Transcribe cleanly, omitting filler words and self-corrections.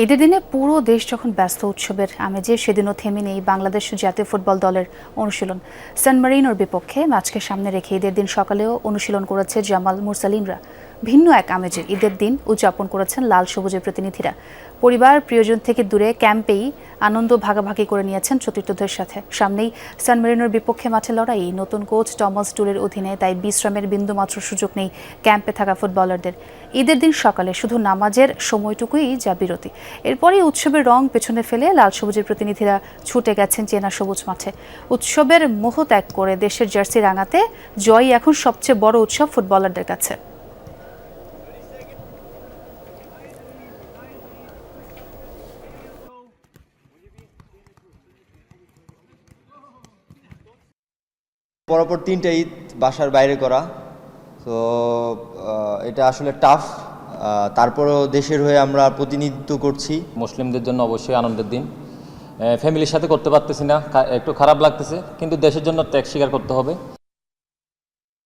ঈদের দিনে পুরো দেশ যখন ব্যস্ত উৎসবের আমেজে, সেদিনও থেমে নেই বাংলাদেশ জাতীয় ফুটবল দলের অনুশীলন। সান মারিনোর বিপক্ষে ম্যাচকে সামনে রেখে ঈদের দিন সকালেও অনুশীলন করেছে জামাল মুরসালিনরা। ভিন্ন এক আমেজে ঈদের দিন উদযাপন করেছেন লাল সবুজের প্রতিনিধিরা। পরিবার প্রিয়জন থেকে দূরে ক্যাম্পেই আনন্দ ভাগাভাগি করে নিয়েছেন সতীর্থদের সাথে। সামনেই সান মারিনোর বিপক্ষে মাঠে লড়াই। নতুন কোচ টমাস টুলের অধীনে তাই বিশ্রামের বিন্দুমাত্র সুযোগ নেই ক্যাম্পে থাকা ফুটবলারদের। ঈদের দিন সকালে শুধু নামাজের সময়টুকুই যা বিরতি। এরপরই উৎসবের রং পেছনে ফেলে লাল সবুজের প্রতিনিধিরা ছুটে গেছেন চেনা সবুজ মাঠে। উৎসবের মোহ ত্যাগ করে দেশের জার্সি রাঙাতে জয়ই এখন সবচেয়ে বড় উৎসব ফুটবলারদের কাছে। পরপর 3টা ঈদ বাসার বাইরে করা, তো এটা আসলে টাফ। তারপরেও দেশের হয়ে আমরা প্রতিনিধিত্ব করছি। মুসলিমদের জন্য অবশ্যই আনন্দের দিন। ফ্যামিলির সাথে করতে পারতেছি না, একটু খারাপ লাগতেছে, কিন্তু দেশের জন্য ত্যাগ স্বীকার করতে হবে।